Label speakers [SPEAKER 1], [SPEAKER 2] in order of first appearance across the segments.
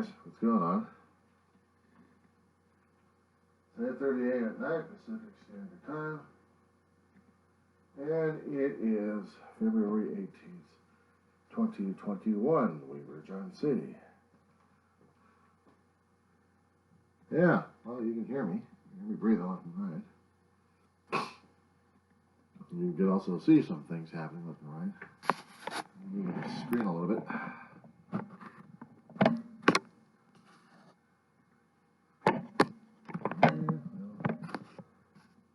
[SPEAKER 1] guys. What's going on? 10:38 at night, Pacific Standard Time. And it is February 18th, 2021, Weaver, John City. Yeah, well, you can hear me. You can hear me breathing left and right. You can also see some things happening left and right. Move the screen a little bit.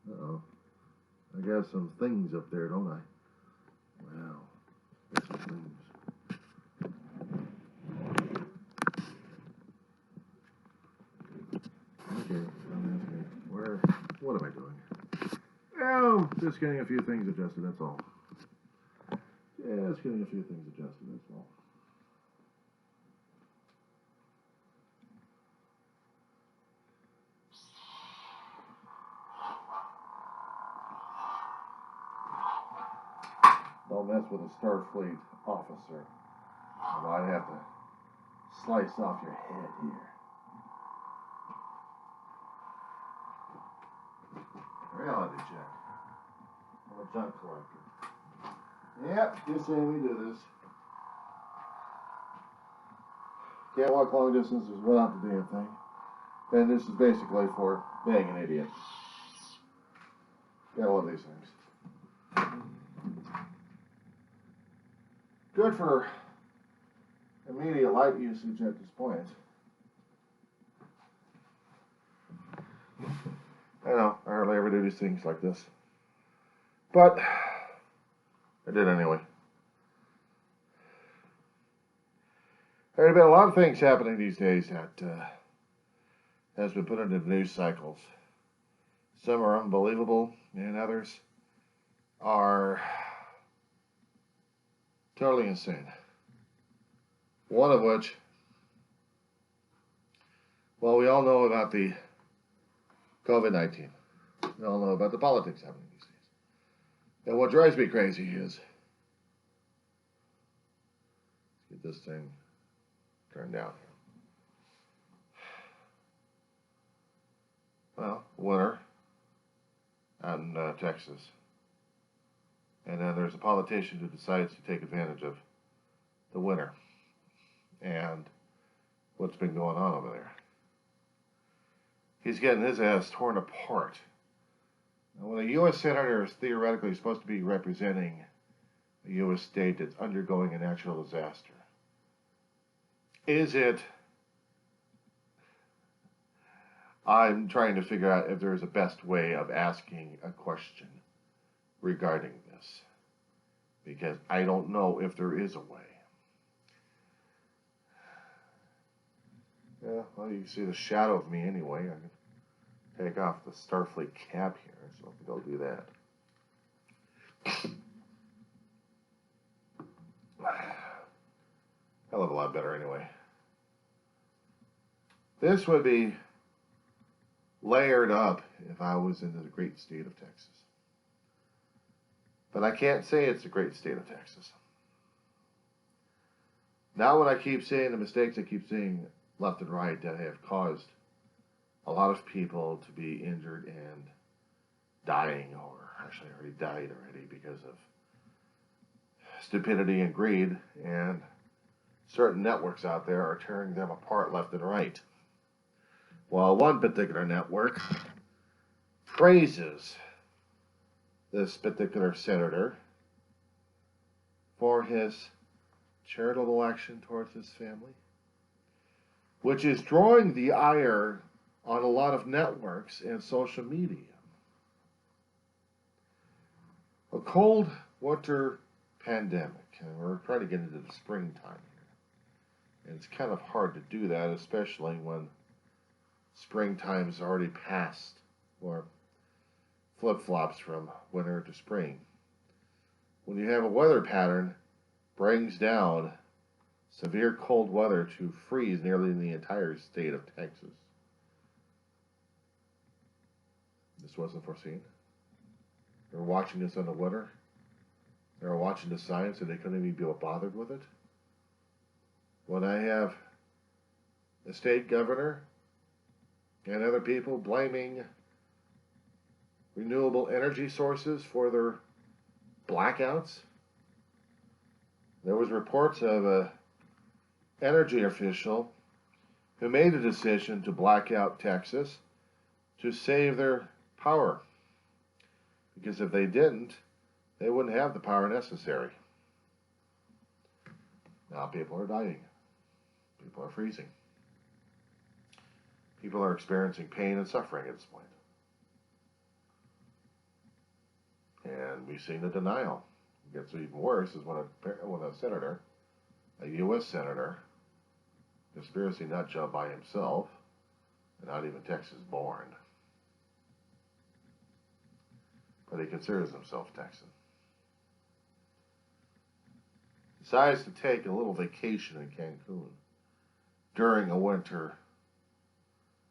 [SPEAKER 1] Uh-oh. I got some things up there, don't I? Wow. Got some things. Okay, what am I doing? Oh, just getting a few things adjusted, that's all. Just getting a few things adjusted, that's all. Don't mess with a Starfleet officer. I might have to slice off your head here. Reality check. I'm a junk collector. Yep, just saying we do this. Can't walk long distances without the damn thing. And this is basically for being an idiot. Gotta love these things. Good for immediate light usage at this point. I know, I hardly ever do these things like this. But I did anyway. There have been a lot of things happening these days that has been put into news cycles. Some are unbelievable, and others are totally insane. One of which, well, we all know about the COVID-19. We all know about the politics happening these days. And what drives me crazy is, let's get this thing turned down here. Well, winter out in Texas. And then there's a politician who decides to take advantage of the winter and what's been going on over there. He's getting his ass torn apart. Now, when a U.S. Senator is theoretically supposed to be representing a U.S. state that's undergoing a natural disaster, is it... I'm trying to figure out if there's a best way of asking a question regarding this, because I don't know if there is a way. Yeah, well, you can see the shadow of me anyway. I can take off the Starfleet cap here, so I think I'll do that. Hell of a lot better anyway. This would be layered up if I was in the great state of Texas. But I can't say it's the great state of Texas. Now when I keep saying the mistakes I keep seeing left and right that have caused a lot of people to be injured and dying, or actually already died already because of stupidity and greed, and certain networks out there are tearing them apart left and right. While one particular network praises this particular senator for his charitable action towards his family, which is drawing the ire on a lot of networks and social media. A cold winter pandemic, and we're trying to get into the springtime here. And it's kind of hard to do that, especially when springtime's already passed, or flip-flops from winter to spring. When you have a weather pattern brings down severe cold weather to freeze nearly the entire state of Texas. This wasn't foreseen. They were watching this in the winter. They were watching the signs and they couldn't even be bothered with it. When I have the state governor and other people blaming renewable energy sources for their blackouts. There was reports of an energy official who made a decision to black out Texas to save their power. Because if they didn't, they wouldn't have the power necessary. Now people are dying. People are freezing. People are experiencing pain and suffering at this point. And we've seen the denial. It gets even worse is when a senator, a U.S. senator, conspiracy nut job by himself, and not even Texas born, but he considers himself Texan, decides to take a little vacation in Cancun during a winter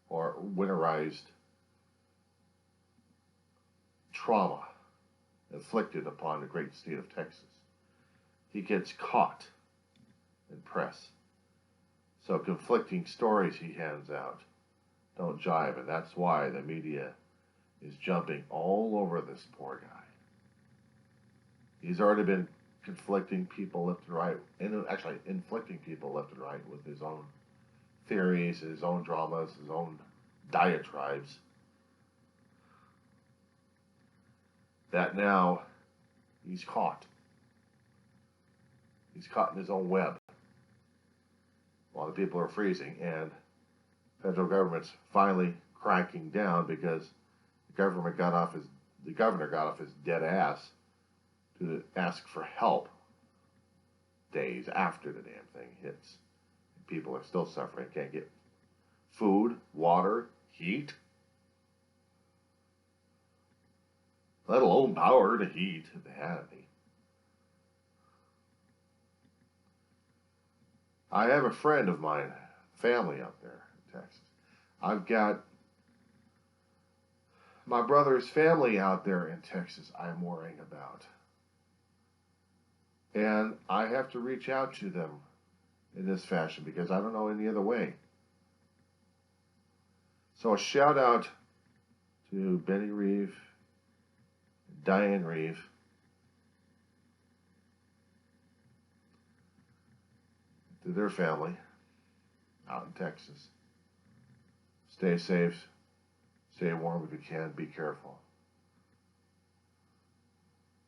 [SPEAKER 1] or winterized trauma inflicted upon the great state of Texas. He gets caught in press. So conflicting stories he hands out don't jive, and that's why the media is jumping all over this poor guy. He's already been conflicting people left and right, and actually inflicting people left and right with his own theories, his own dramas, his own diatribes. That now he's caught. He's caught in his own web while the people are freezing, and federal government's finally cracking down because the governor got off his dead ass to ask for help days after the damn thing hits. People are still suffering, can't get food, water, heat, let alone power to heat if they had any. I have a friend of mine, family out there in Texas. I've got my brother's family out there in Texas I'm worrying about. And I have to reach out to them in this fashion because I don't know any other way. So a shout out to Benny Reeve, Diane Reeve, to their family out in Texas. Stay safe, stay warm if you can, be careful.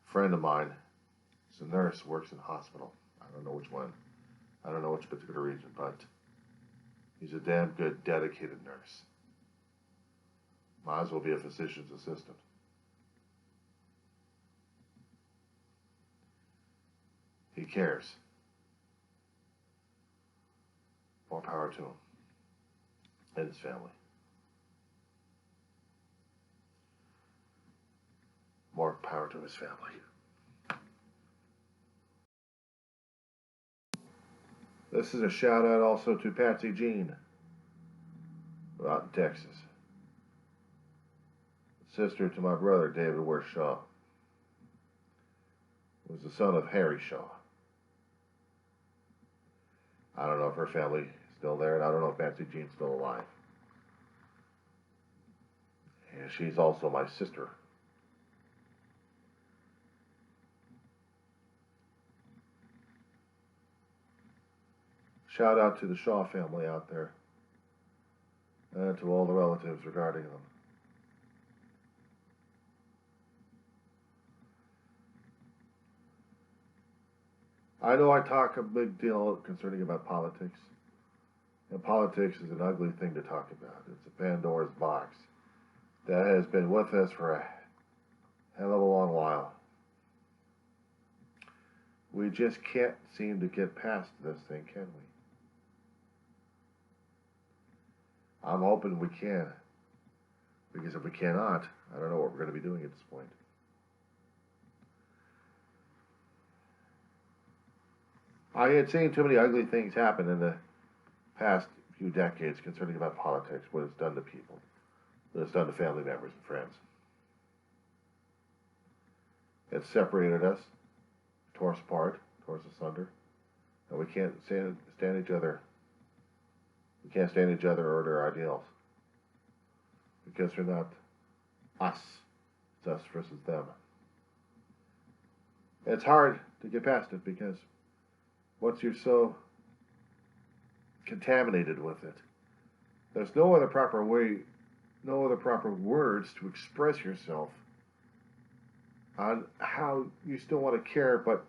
[SPEAKER 1] A friend of mine is a nurse, works in a hospital. I don't know which one. I don't know which particular region, but he's a damn good, dedicated nurse. Might as well be a physician's assistant. He cares. More power to him and his family. More power to his family. This is a shout out also to Patsy Jean out in Texas. Sister to my brother David Worth Shaw. Was the son of Harry Shaw. I don't know if her family is still there, and I don't know if Patsy Jean's still alive. And she's also my sister. Shout out to the Shaw family out there, and to all the relatives regarding them. I know I talk a big deal concerning about politics, and politics is an ugly thing to talk about. It's a Pandora's box that has been with us for a hell of a long while. We just can't seem to get past this thing, can we? I'm hoping we can, because if we cannot, I don't know what we're going to be doing at this point. I had seen too many ugly things happen in the past few decades concerning about politics, what it's done to people, what it's done to family members and friends. It separated us, tore us apart, tore us asunder, and we can't stand each other We can't stand each other or their ideals. Because we're not us. It's us versus them. And it's hard to get past it because once you're so contaminated with it, there's no other proper way, no other proper words to express yourself on how you still want to care, but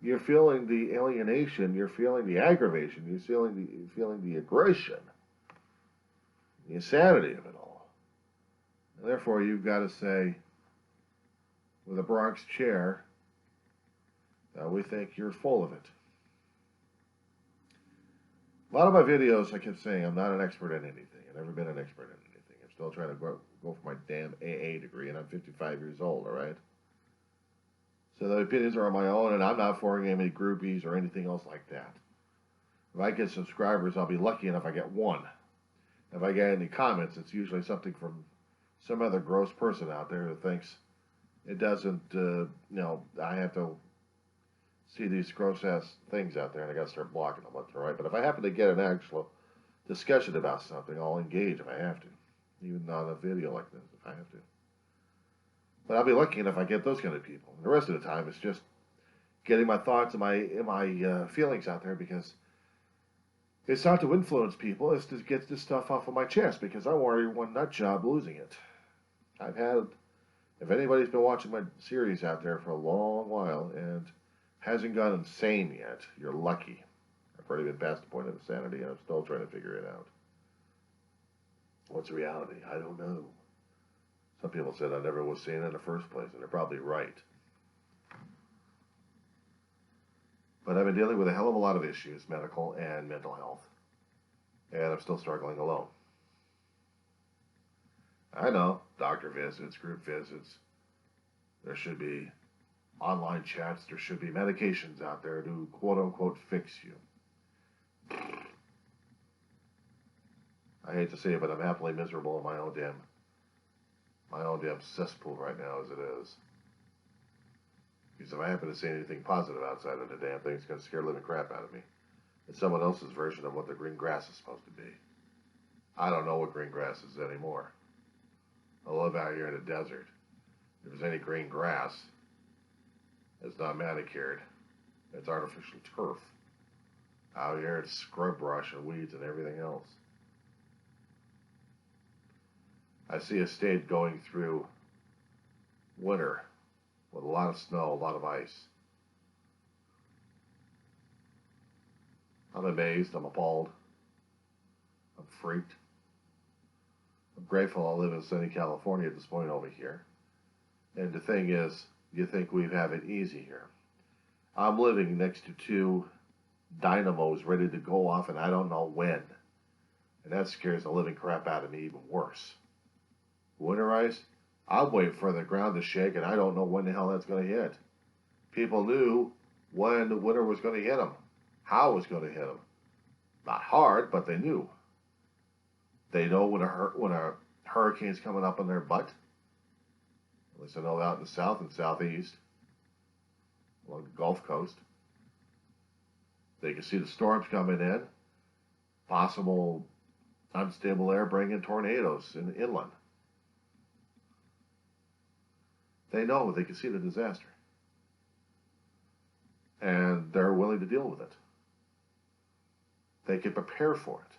[SPEAKER 1] you're feeling the alienation, you're feeling the aggravation, you're feeling the aggression, the insanity of it all. And therefore, you've got to say, with a Bronx chair, we think you're full of it. A lot of my videos, I kept saying, I'm not an expert in anything. I've never been an expert in anything. I'm still trying to go for my damn AA degree, and I'm 55 years old, all right? So the opinions are on my own, and I'm not forming any groupies or anything else like that. If I get subscribers, I'll be lucky enough if I get one. If I get any comments, it's usually something from some other gross person out there who thinks it doesn't, I have to see these gross-ass things out there, and I got to start blocking them left and right. But if I happen to get an actual discussion about something, I'll engage if I have to, even on a video like this if I have to. But I'll be lucky enough if I get those kind of people. And the rest of the time, it's just getting my thoughts and my feelings out there, because it's not to influence people. It's to get this stuff off of my chest, because I worry one nut job losing it. If anybody's been watching my series out there for a long while and hasn't gone insane yet, you're lucky. I've already been past the point of insanity, and I'm still trying to figure it out. What's reality? I don't know. Some people said I never was sane in the first place, and they're probably right. But I've been dealing with a hell of a lot of issues, medical and mental health, and I'm still struggling alone. I know, doctor visits, group visits, there should be online chats, there should be medications out there to quote-unquote fix you. I hate to say it, but I'm happily miserable in my own damn cesspool right now as it is. Because if I happen to say anything positive outside of the damn thing, it's going to scare the living crap out of me. It's someone else's version of what the green grass is supposed to be. I don't know what green grass is anymore. I live out here in the desert. If there's any green grass, it's not manicured. It's artificial turf. Out here it's scrub brush and weeds and everything else. I see a state going through winter with a lot of snow, a lot of ice. I'm amazed, I'm appalled, I'm freaked. I'm grateful I live in sunny California at this point over here. And the thing is, you think we have it easy here. I'm living next to two dynamos ready to go off, and I don't know when. And that scares the living crap out of me even worse. Winter ice, I'll wait for the ground to shake, and I don't know when the hell that's going to hit. People knew when the winter was going to hit them, how it was going to hit them. Not hard, but they knew. They know when a hurricane's coming up on their butt. At least I know out in the south and southeast, along the Gulf Coast. They can see the storms coming in, possible unstable air bringing tornadoes in the inland. They know, they can see the disaster. And they're willing to deal with it. They can prepare for it.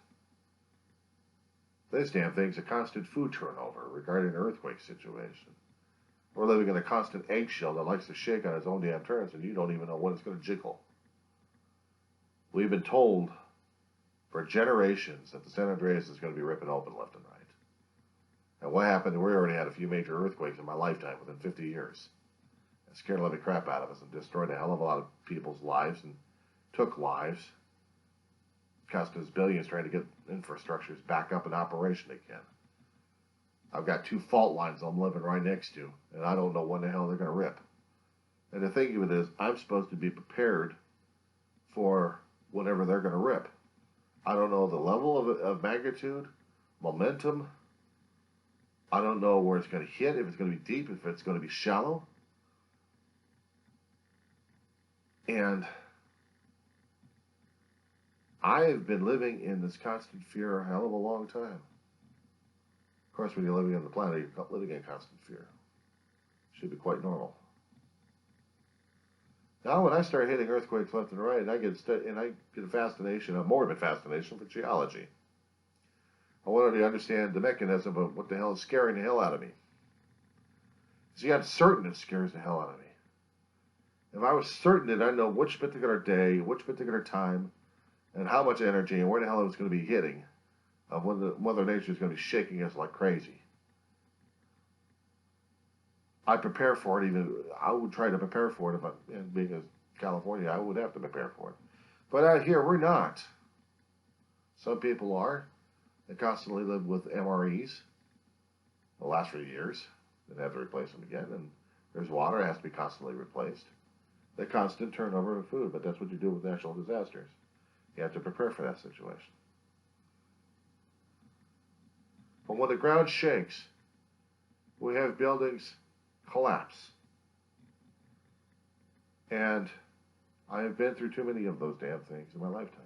[SPEAKER 1] This damn thing's a constant food turnover regarding an earthquake situation. We're living in a constant eggshell that likes to shake on its own damn turns, and you don't even know when it's going to jiggle. We've been told for generations that the San Andreas is going to be ripping open left and right. And what happened? We already had a few major earthquakes in my lifetime within 50 years. It scared the living crap out of us and destroyed a hell of a lot of people's lives and took lives. Cost us billions trying to get infrastructures back up in operation again. I've got two fault lines I'm living right next to, and I don't know when the hell they're going to rip. And the thing of it is, I'm supposed to be prepared for whenever they're going to rip. I don't know the level of magnitude, momentum. I don't know where it's going to hit, if it's going to be deep, if it's going to be shallow. And I have been living in this constant fear a hell of a long time. Of course, when you're living on the planet, you're living in constant fear. Should be quite normal. Now, when I start hitting earthquakes left and right, I get a fascination, a morbid fascination for geology. I wanted to understand the mechanism of what the hell is scaring the hell out of me. See, I'm certain it scares the hell out of me. If I was certain that I know which particular day, which particular time, and how much energy, and where the hell it was going to be hitting, of when the Mother Nature is going to be shaking us like crazy, I prepare for it. I would try to prepare for it. Being in California, I would have to prepare for it. But out here, we're not. Some people are. They constantly live with MREs. They'll last for years. Then have to replace them again. And there's water that has to be constantly replaced. The constant turnover of food. But that's what you do with natural disasters. You have to prepare for that situation. But when the ground shakes, we have buildings collapse. And I have been through too many of those damn things in my lifetime.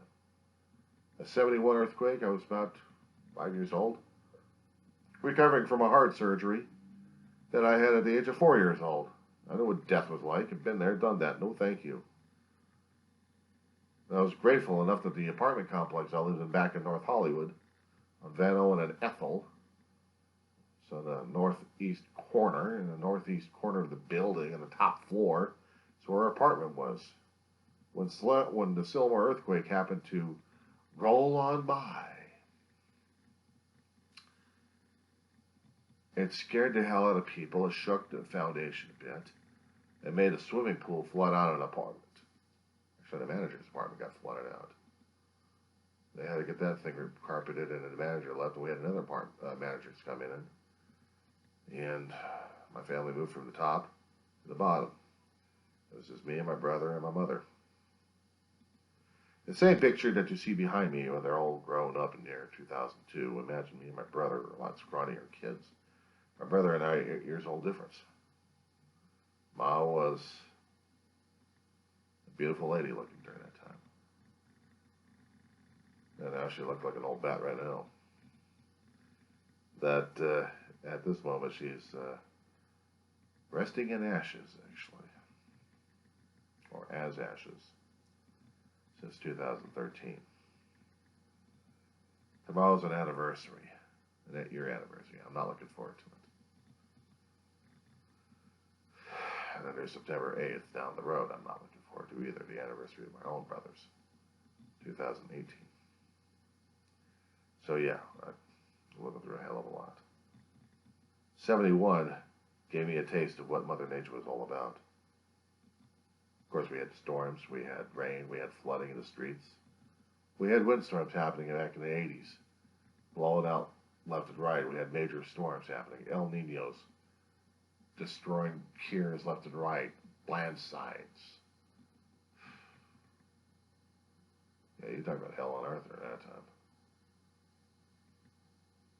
[SPEAKER 1] A 71 earthquake, I was about 5 years old, recovering from a heart surgery that I had at the age of 4 years old. I know what death was like. I've been there, done that. No thank you. And I was grateful enough that the apartment complex I lived in back in North Hollywood, on Van Owen and Ethel, so the northeast corner, in the northeast corner of the building, on the top floor, is where our apartment was. When the Sylmar earthquake happened to roll on by, it scared the hell out of people. It shook the foundation a bit. It made a swimming pool flood out of an apartment. Actually, the manager's apartment got flooded out. They had to get that thing carpeted, and the manager left, and we had another managers come in. And my family moved from the top to the bottom. It was just me and my brother and my mother. The same picture that you see behind me when they're all grown up in there, 2002. Imagine me and my brother were a lot scrawnier kids. My brother and I are 8 years old difference. Ma was a beautiful lady looking during that time. And now she looked like an old bat right now. That at this moment she's resting in ashes, actually, or as ashes, since 2013. Tomorrow's an anniversary, an 8-year anniversary. I'm not looking forward to it. And then there's September 8th down the road. I'm not looking forward to either, the anniversary of my own brother's, 2018. So yeah, I'm living through a hell of a lot. 71 gave me a taste of what Mother Nature was all about. Of course, we had storms, we had rain, we had flooding in the streets. We had windstorms happening back in the 80s, blowing out left and right. We had major storms happening, El Niños, destroying piers left and right, landslides. Yeah, you talk about hell on earth during that time.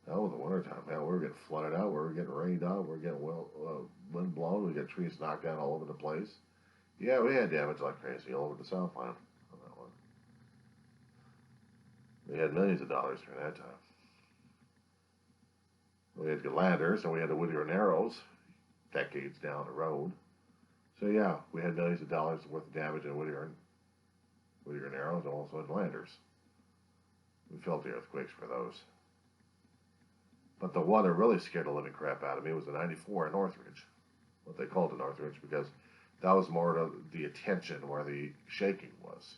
[SPEAKER 1] Hell, in the wintertime, man, we were getting flooded out, we were getting rained out, we were getting wind blown, we got trees knocked down all over the place. Yeah, we had damage like crazy all over the Southland on that one. We had millions of dollars during that time. We had the Landers, and we had the Whittier Narrows, decades down the road. So yeah, we had millions of dollars worth of damage in Whittier Narrows, and also in Landers. We felt the earthquakes for those. But the one that really scared the living crap out of me was the 94 in Northridge, what they called it Northridge, because that was more of the attention where the shaking was.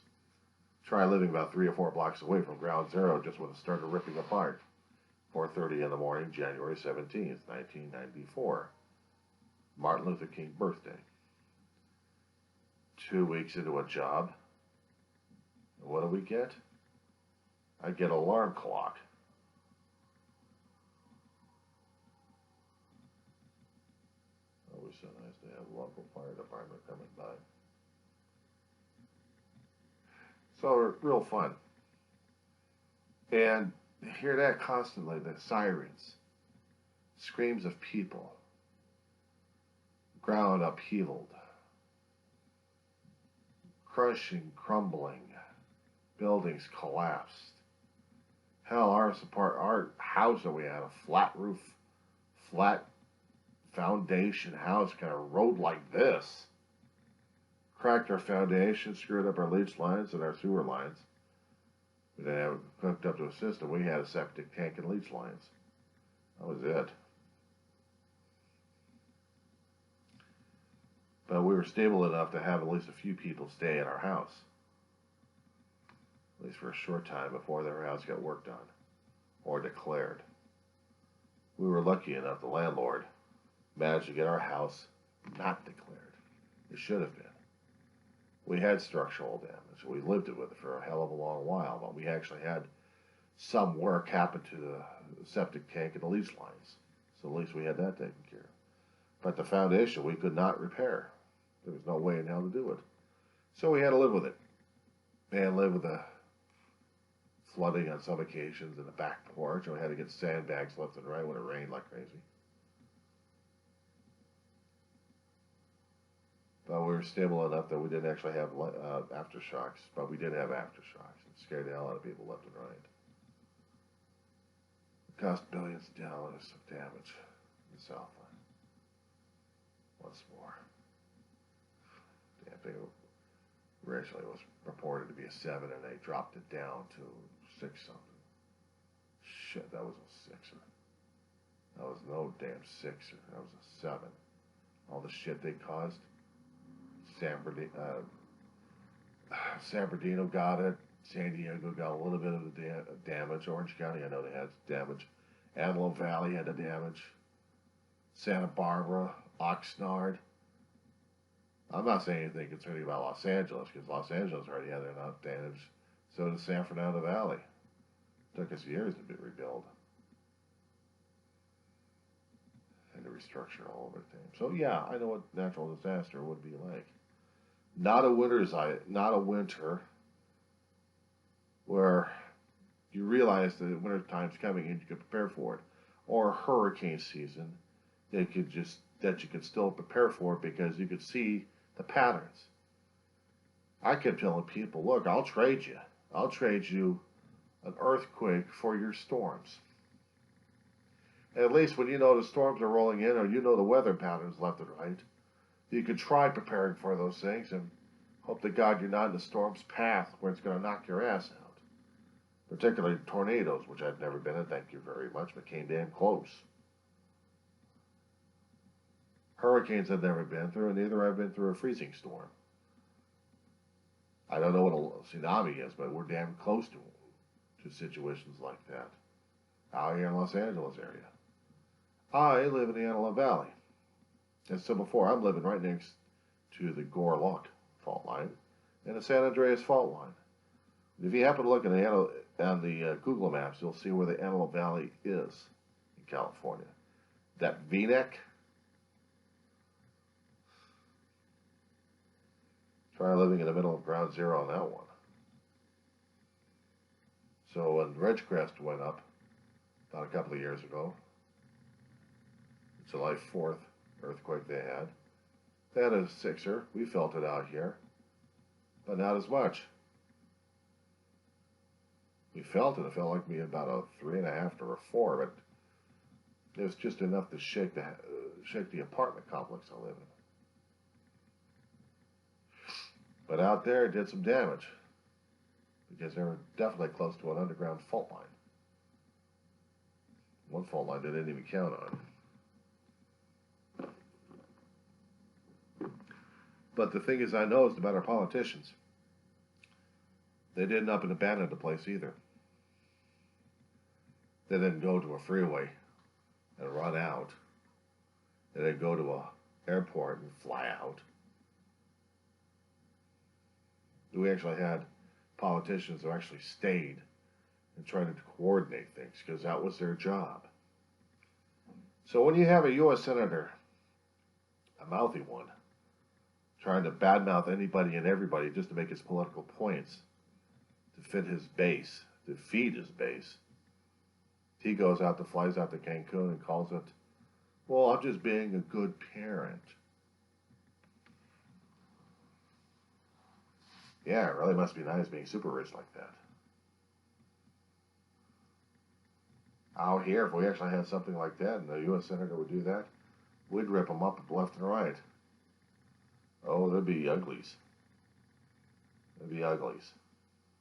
[SPEAKER 1] Try living about 3 or 4 blocks away from ground zero just when it started ripping apart. 4:30 in the morning, January 17th, 1994. Martin Luther King birthday. 2 weeks into a job, and what do we get? I get an alarm clock. Always so nice to have a local fire department coming by. So real fun. And hear that constantly, the sirens, screams of people, ground upheavaled, crushing, crumbling buildings collapsed. Hell, our house that we had, a flat roof, flat foundation house, kind of rode like this. Cracked our foundation, screwed up our leach lines and our sewer lines. We didn't have it hooked up to a system. We had a septic tank and leach lines. That was it. But we were stable enough to have at least a few people stay at our house. At least for a short time before their house got worked on or declared. We were lucky enough the landlord managed to get our house not declared. It should have been. We had structural damage. We lived with it for a hell of a long while, but we actually had some work happen to the septic tank and the leach lines. So at least we had that taken care of. But the foundation we could not repair. There was no way in hell to do it. So we had to live with it. And live with the flooding on some occasions in the back porch. And we had to get sandbags left and right when it rained like crazy. But we were stable enough that we didn't actually have aftershocks. But we did have aftershocks. It scared the hell out of people left and right. It cost billions of dollars of damage in the Southland. Once more. Damn thing originally was reported to be a 7, and they dropped it down to 6 something. Shit, that was a 6er. That was no damn 6er. That was a 7. All the shit they caused. San Bernardino got it. San Diego got a little bit of the damage. Orange County, I know they had damage. Antelope Valley had the damage. Santa Barbara, Oxnard. I'm not saying anything concerning about Los Angeles, because Los Angeles already had enough damage. So did San Fernando Valley. It took us years to rebuild. And to restructure all of everything. So yeah, I know what natural disaster would be like. Not a winter where you realize that winter time's coming and you can prepare for it. Or a hurricane season that you could still prepare for it because you could see the patterns. I kept telling people, look, I'll trade you. I'll trade you an earthquake for your storms. And at least when you know the storms are rolling in or you know the weather patterns left and right, you could try preparing for those things and hope to God you're not in the storm's path where it's going to knock your ass out. Particularly tornadoes, which I've never been in, thank you very much, but came damn close. Hurricanes I've never been through, and neither I've been through a freezing storm. I don't know what a tsunami is, but we're damn close to situations like that. Out here in Los Angeles area. I live in the Antelope Valley. As said before, I'm living right next to the Gore-Lock fault line and the San Andreas fault line. If you happen to look at the Google Maps, you'll see where the Antelope Valley is in California. That V-neck. Try living in the middle of ground zero on that one. So when Ridgecrest went up about a couple of years ago, July 4th earthquake they had a 6er. We felt it out here, but not as much. We felt it. It felt like me about a 3.5 or a 4, but it was just enough to shake the apartment complex I live in. But out there, it did some damage because they were definitely close to an underground fault line. One fault line they didn't even count on. But the thing is, I noticed about our politicians, they didn't up and abandon the place either. They didn't go to a freeway and run out. They didn't go to an airport and fly out. We actually had politicians who actually stayed and tried to coordinate things because that was their job. So when you have a U.S. Senator, a mouthy one, trying to badmouth anybody and everybody just to make his political points, to fit his base, to feed his base, he goes out, flies out to Cancun and calls it, well, I'm just being a good parent. Yeah, it really must be nice being super rich like that. Out here, if we actually had something like that and the U.S. Senator would do that, we'd rip them up left and right. Oh, there'd be uglies. There'd be uglies.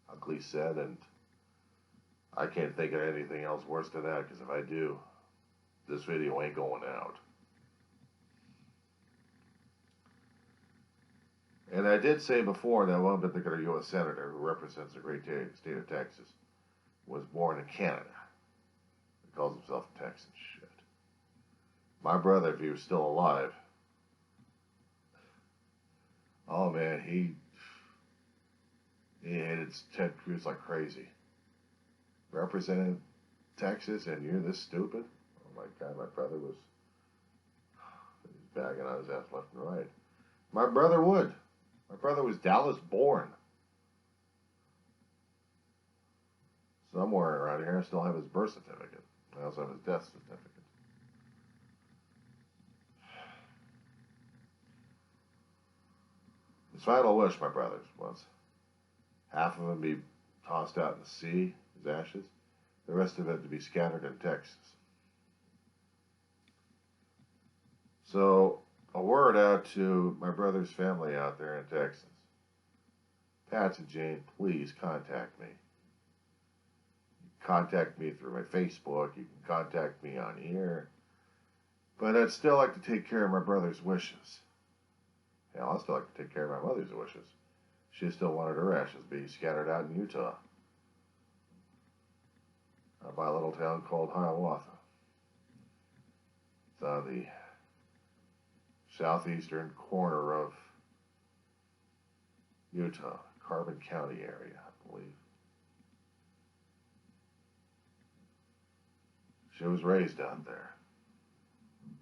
[SPEAKER 1] Ugly said, and I can't think of anything else worse than that, because if I do, this video ain't going out. And I did say before that one particular U.S. Senator who represents the great state of Texas was born in Canada. He calls himself a Texan. Shit. My brother, if he was still alive, oh man, he hated Ted Cruz like crazy. Representing Texas and you're this stupid? Oh my God, my brother was bagging on his ass left and right. My brother would. My brother was Dallas born. Somewhere around here I still have his birth certificate. I also have his death certificate. His final wish, my brother's, was half of him be tossed out in the sea, his ashes, the rest of it to be scattered in Texas. So, a word out to my brother's family out there in Texas. Pat and Jane, please contact me. Contact me through my Facebook. You can contact me on here. But I'd still like to take care of my brother's wishes. Hell, I'd still like to take care of my mother's wishes. She still wanted her ashes to be scattered out in Utah. By a little town called Hiawatha. It's on the southeastern corner of Utah, Carbon County area, I believe. She was raised out there.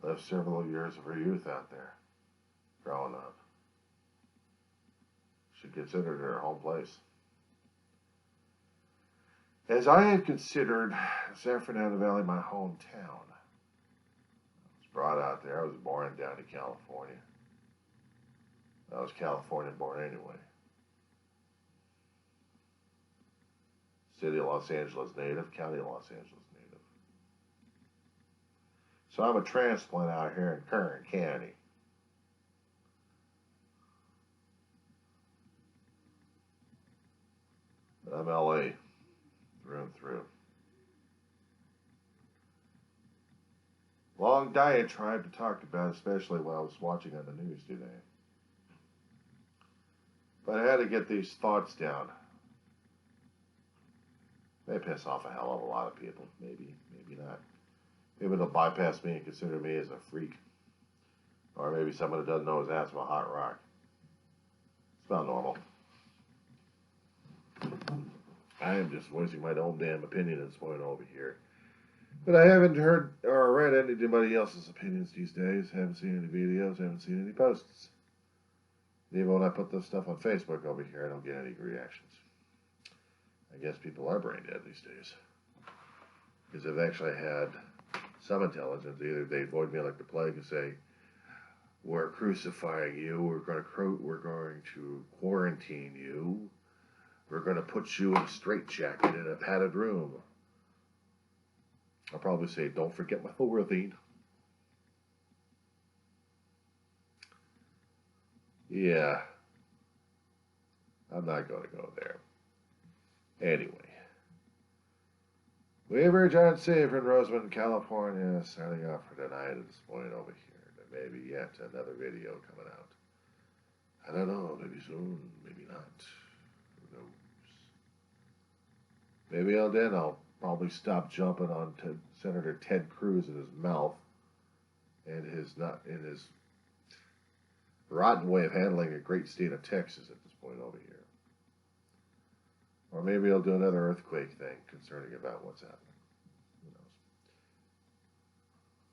[SPEAKER 1] Lived several years of her youth out there, growing up. She considered it her home place. As I had considered San Fernando Valley my hometown. I was brought out there. I was born down in California. I was California born anyway. City of Los Angeles native, County of Los Angeles native. So I'm a transplant out here in Kern County. But I'm LA through and through. Long diatribe to talk about, especially when I was watching on the news today. But I had to get these thoughts down. They piss off a hell of a lot of people. Maybe, maybe not. Maybe they'll bypass me and consider me as a freak. Or maybe someone that doesn't know his ass about hot rock. It's not normal. I am just voicing my own damn opinion at this point over here. But I haven't heard or read anybody else's opinions these days. Haven't seen any videos, haven't seen any posts. Even when I put this stuff on Facebook over here, I don't get any reactions. I guess people are brain dead these days. Because they've actually had some intelligence. Either they avoid me like the plague and say, we're crucifying you, we're going to quarantine you, we're going to put you in a straitjacket in a padded room. I'll probably say, don't forget my chlorothene. Yeah. I'm not going to go there. Anyway. Weaver, John Saver in Roseman, California, signing off for tonight at this point over here. There may be yet another video coming out. I don't know, maybe soon, maybe not. Who knows? Maybe I'll probably stop jumping on Senator Ted Cruz in his mouth and his rotten way of handling the great state of Texas at this point over here. Or maybe I'll do another earthquake thing concerning about what's happening.